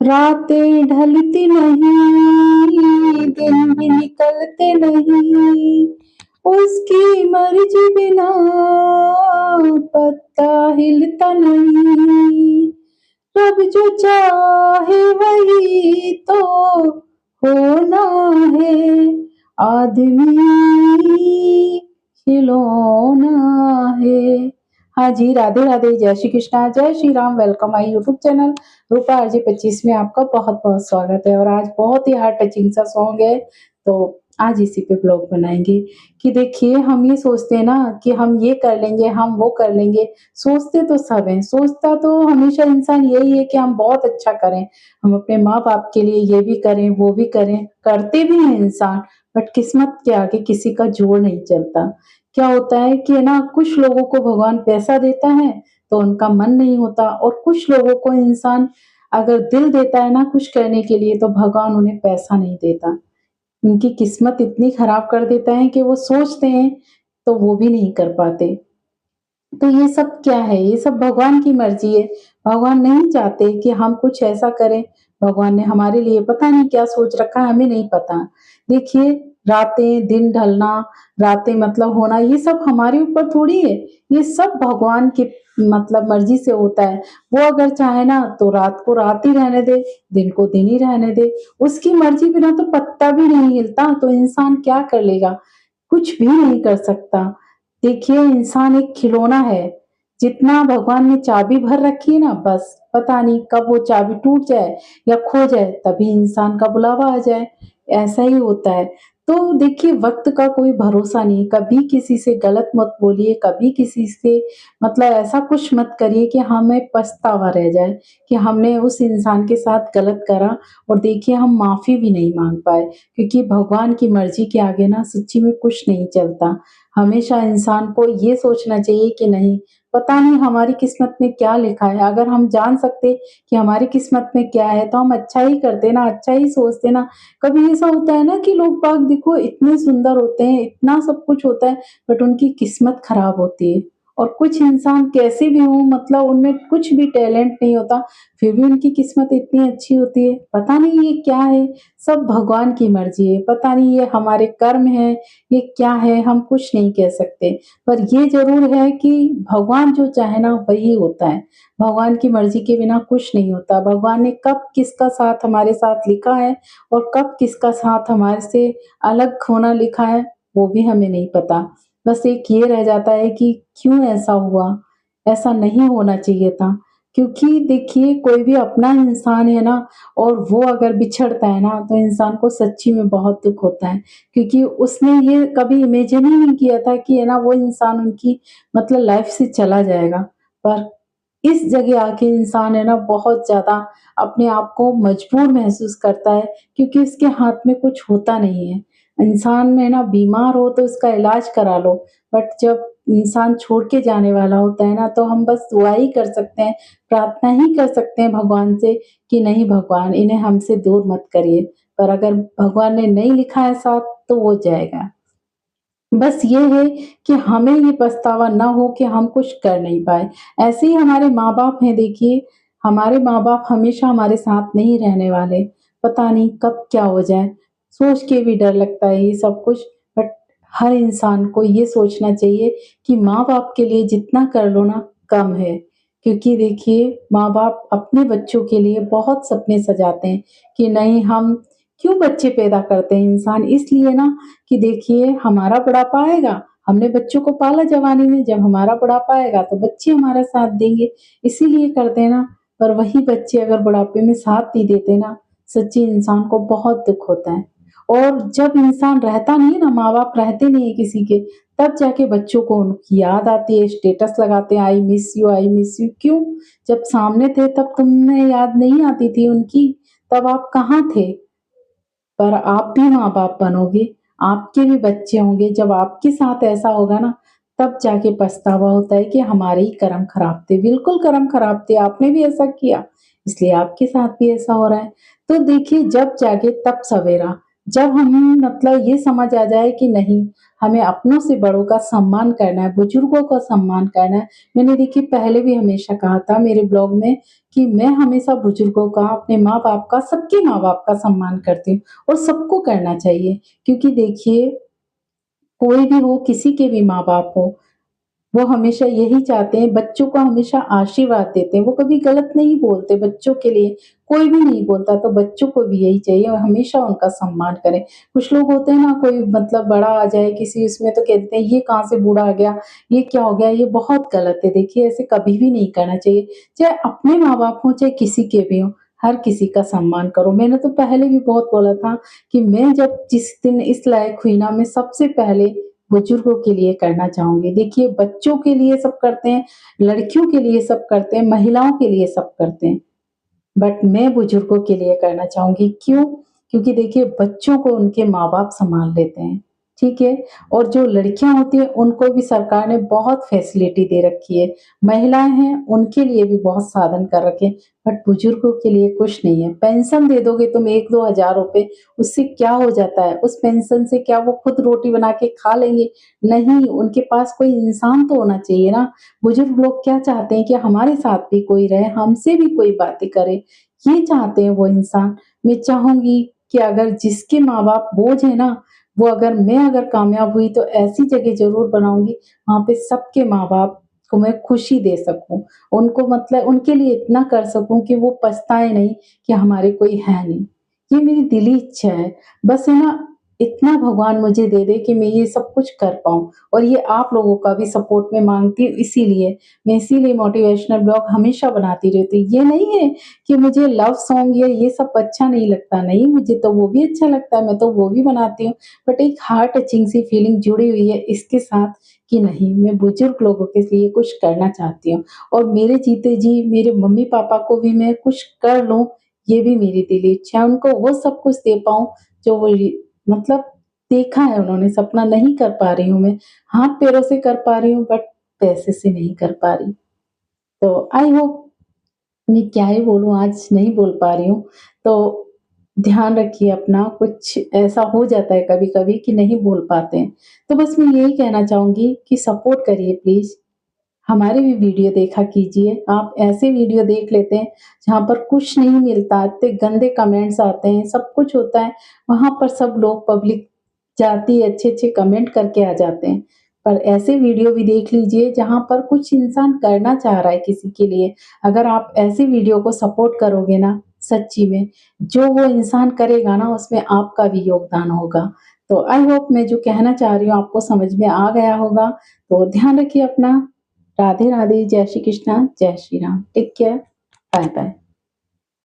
रातें ढलती नहीं, दिन भी निकलते नहीं, उसकी मर्जी बिना पत्ता हिलता नहीं। रब जो चाहे वही तो होना है, आदमी खिलौना है। हाँ जी, राधे राधे, जय श्री कृष्णा, जय Shri Ram. Welcome my YouTube channel Rupa RJ 25 में आपका बहुत बहुत स्वागत है। और आज बहुत ही हार्ट टचिंग सा सॉन्ग है, तो आज इसी पे ब्लॉग बनाएंगे। कि देखिए, हम ये सोचते हैं ना कि हम ये कर लेंगे, हम वो कर लेंगे। सोचते तो सब हैं, सोचता तो हमेशा इंसान यही है कि हम बहुत अच्छा करें, हम अपने माँ बाप के लिए ये भी करें वो भी करें, करते भी हैं इंसान। बट किस्मत के आगे किसी का जोर नहीं चलता। क्या होता है कि ना, कुछ लोगों को भगवान पैसा देता है तो उनका मन नहीं होता, और कुछ लोगों को इंसान अगर दिल देता है ना कुछ करने के लिए, तो भगवान उन्हें पैसा नहीं देता। उनकी किस्मत इतनी खराब कर देता है कि वो सोचते हैं तो वो भी नहीं कर पाते। तो ये सब क्या है? ये सब भगवान की मर्जी है। भगवान नहीं चाहते कि हम कुछ ऐसा करें। भगवान ने हमारे लिए पता नहीं क्या सोच रखा है, हमें नहीं पता। देखिए, रातें, दिन ढलना, रातें मतलब होना, ये सब हमारे ऊपर थोड़ी है। ये सब भगवान की मतलब मर्जी से होता है। वो अगर चाहे ना तो रात को रात ही रहने दे, दिन को दिन ही रहने दे। उसकी मर्जी बिना तो पत्ता भी नहीं हिलता, तो इंसान क्या कर लेगा? कुछ भी नहीं कर सकता। देखिए, इंसान एक खिलौना है। जितना भगवान ने चाबी भर रखी है ना, बस पता नहीं कब वो चाबी टूट जाए या खो जाए, तभी इंसान का बुलावा आ जाए। ऐसा ही होता है। तो देखिए, वक़्त का कोई भरोसा नहीं, कभी किसी से गलत मत बोलिए, कभी किसी से मतलब ऐसा कुछ मत करिए कि हमें पछतावा रह जाए कि हमने उस इंसान के साथ गलत करा, और देखिए हम माफ़ी भी नहीं माँग पाए, क्योंकि भगवान की मर्ज़ी के आगे ना सच्ची में कुछ नहीं चलता। हमेशा इंसान को ये सोचना चाहिए कि नहीं, पता नहीं हमारी किस्मत में क्या लिखा है। अगर हम जान सकते कि हमारी किस्मत में क्या है, तो हम अच्छा ही करते ना, अच्छा ही सोचते ना। कभी ऐसा होता है ना कि लोग बाग देखो इतने सुंदर होते हैं, इतना सब कुछ होता है, बट उनकी किस्मत खराब होती है। और कुछ इंसान कैसे भी हों, मतलब उनमें कुछ भी टैलेंट नहीं होता, फिर भी उनकी किस्मत इतनी अच्छी होती है। पता नहीं ये क्या है? सब भगवान की मर्ज़ी है। पता नहीं ये हमारे कर्म हैं, ये क्या है, हम कुछ नहीं कह सकते। पर ये ज़रूर है कि भगवान जो चाहे ना वही होता है। भगवान की मर्ज़ी के बिना कुछ नहीं होता। भगवान ने कब किसका साथ हमारे साथ लिखा है और कब किसका साथ हमारे से अलग होना लिखा है, वो भी हमें नहीं पता। बस एक ये रह जाता है कि क्यों ऐसा हुआ? ऐसा नहीं होना चाहिए था। क्योंकि देखिए, कोई भी अपना इंसान है ना, और वो अगर बिछड़ता है ना, तो इंसान को सच्ची में बहुत दुःख होता है। क्योंकि उसने ये कभी इमेजिन ही नहीं किया था कि है ना वो इंसान उनकी मतलब लाइफ से चला जाएगा। पर इस जगह आके इंसान है ना बहुत ज़्यादा अपने आप को मजबूर महसूस करता है, क्योंकि उसके हाथ में कुछ होता नहीं है। इंसान में ना बीमार हो तो उसका इलाज करा लो, बट जब इंसान छोड़ के जाने वाला होता है ना, तो हम बस दुआ ही कर सकते हैं, प्रार्थना ही कर सकते हैं भगवान से कि नहीं भगवान, इन्हें हमसे दूर मत करिए। पर अगर भगवान ने नहीं लिखा है साथ, तो वो जाएगा। बस ये है कि हमें ये पछतावा ना हो कि हम कुछ कर नहीं पाए। ऐसे ही हमारे माँ-बाप हैं देखिए, हमारे माँ-बाप हमेशा हमारे साथ नहीं रहने वाले। पता नहीं कब क्या हो जाए, सोच के भी डर लगता है ये सब कुछ। बट हर इंसान को ये सोचना चाहिए कि माँ-बाप के लिए जितना कर लो ना, कम है। क्योंकि देखिए, माँ-बाप अपने बच्चों के लिए बहुत सपने सजाते हैं कि नहीं, हम क्यों बच्चे पैदा करते हैं इंसान? इसलिए ना कि देखिए, हमारा बुढ़ापा आएगा, हमने बच्चों को पाला जवानी में, जब हमारा बुढ़ापा आएगा तो बच्चे हमारा साथ देंगे, इसीलिए करते हैं ना। पर वही बच्चे अगर बुढ़ापे में साथ नहीं देते ना, सच्ची इंसान को बहुत दुःख होता है। और जब इंसान रहता नहीं है ना, माँ-बाप रहते नहीं है किसी के, तब जाके बच्चों को उनकी याद आती है, स्टेटस लगाते हैं, I miss you, I miss you. क्यों? जब सामने थे तब तुम्हें याद नहीं आती थी उनकी, तब आप कहाँ थे? पर आप भी माँ-बाप बनोगे, आपके भी बच्चे होंगे, जब आपके साथ ऐसा होगा ना, तब जाके पछतावा होता है कि हमारे ही कर्म खराब थे। बिल्कुल कर्म खराब थे, आपने भी ऐसा किया, इसलिए आपके साथ भी ऐसा हो रहा है। तो देखिए, जब जागे तब सवेरा, जब हम मतलब ये समझ आ जाए कि नहीं, हमें अपनों से बड़ों का सम्मान करना है, बुजुर्गों का सम्मान करना है। मैंने देखिए पहले भी हमेशा कहा था मेरे ब्लॉग में कि मैं हमेशा बुजुर्गों का, अपने माँ-बाप का, सबके माँ-बाप का सम्मान करती हूँ और सबको करना चाहिए। क्योंकि देखिए कोई भी हो, किसी के भी माँ-बाप हो, वो हमेशा यही चाहते हैं, बच्चों को हमेशा आशीर्वाद देते हैं, वो कभी गलत नहीं बोलते बच्चों के लिए, कोई भी नहीं बोलता तो बच्चों को भी यही चाहिए और हमेशा उनका सम्मान करें। कुछ लोग होते हैं ना, कोई मतलब बड़ा आ जाए किसी उसमें तो कहते हैं ये कहाँ से बूढ़ा आ गया, ये क्या हो गया, ये बहुत गलत है। देखिए ऐसे कभी भी नहीं करना चाहिए, चाहे अपने माँ-बाप हों, चाहे किसी के भी हों, हर किसी का सम्मान करो। मैंने तो पहले भी बहुत बोला था कि मैं जब जिस दिन इस लायक हुई ना, मैं सबसे पहले बुजुर्गों के लिए करना चाहूँगी। देखिए बच्चों के लिए सब करते हैं, लड़कियों के लिए सब करते हैं, महिलाओं के लिए सब करते हैं, बट मैं बुजुर्गों के लिए करना चाहूँगी। क्यों? क्योंकि देखिए बच्चों को उनके माँ-बाप सँभाल लेते हैं, ठीक है? और जो लड़कियाँ होती हैं उनको भी सरकार ने बहुत फैसिलिटी दे रखी है। महिलाएँ हैं उनके लिए भी बहुत साधन कर रखे हैं, बट बुजुर्गों के लिए कुछ नहीं है। पेंशन दे दोगे तुम 1-2 हज़ार रुपए, उससे क्या हो जाता है? उस पेंशन से क्या वो खुद रोटी बना के खा लेंगे? नहीं, उनके पास कोई इंसान तो होना चाहिए ना। बुजुर्ग लोग क्या चाहते हैं कि हमारे साथ भी कोई रहे, हमसे भी कोई बातें करे, ये चाहते हैं वो इंसान। मैं चाहूँगी कि अगर जिसके माँ-बाप बोझ है ना, वो अगर कामयाब हुई तो ऐसी जगह ज़रूर बनाऊँगी, वहाँ पे सबके माँ-बाप को मैं खुशी दे सकूँ। उनको मतलब उनके लिए इतना कर सकूँ कि वो पछताए नहीं कि हमारे कोई है नहीं। ये मेरी दिली इच्छा है। बस है ना, इतना भगवान मुझे दे दे कि मैं ये सब कुछ कर पाऊँ और ये आप लोगों का भी सपोर्ट मैं माँगती हूँ इसीलिए। मैं इसीलिए मोटिवेशनल ब्लॉग हमेशा बनाती रहती हूँ। ये नहीं है कि मुझे लव सॉन्ग या ये सब अच्छा नहीं लगता, नहीं मुझे तो वो भी अच्छा लगता है, मैं तो वो भी बनाती हूँ। बट एक हार्ट टचिंग सी फीलिंग जुड़ी हुई है इसके साथ कि नहीं, मैं बुजुर्ग लोगों के लिए कुछ करना चाहती हूँ और मेरे जीते जी मेरे मम्मी-पापा को भी मैं कुछ कर लूँ, ये भी मेरी दिली इच्छा है। उनको वो सब कुछ दे पाऊँ जो वो मतलब देखा है उन्होंने, सपना नहीं कर पा रही हूँ मैं। हाथ-पैरों से कर पा रही हूँ बट पैसे से नहीं कर पा रही। तो आई होप, मैं क्या ही बोलूँ, आज नहीं बोल पा रही हूँ। तो ध्यान रखिए अपना, कुछ ऐसा हो जाता है कभी-कभी कि नहीं बोल पाते हैं। तो बस मैं यही कहना चाहूँगी कि सपोर्ट करिए प्लीज़। हमारे भी वीडियो देखा कीजिए। आप ऐसे वीडियो देख लेते हैं जहाँ पर कुछ नहीं मिलता, इतने गंदे कमेंट्स आते हैं, सब कुछ होता है, वहाँ पर सब लोग पब्लिक जाती है अच्छे-अच्छे कमेंट करके आ जाते हैं। पर ऐसे वीडियो भी देख लीजिए जहाँ पर कुछ इंसान करना चाह रहा है किसी के लिए। अगर आप ऐसे वीडियो को सपोर्ट करोगे ना, सच्ची में, जो वो इंसान करेगा ना उसमें आपका भी योगदान होगा। तो आई होप मैं जो कहना चाह रही हूँ आपको समझ में आ गया होगा। तो ध्यान रखिए अपना। राधे राधे, जय श्री कृष्णा, जय Shri Ram. Take care, bye bye.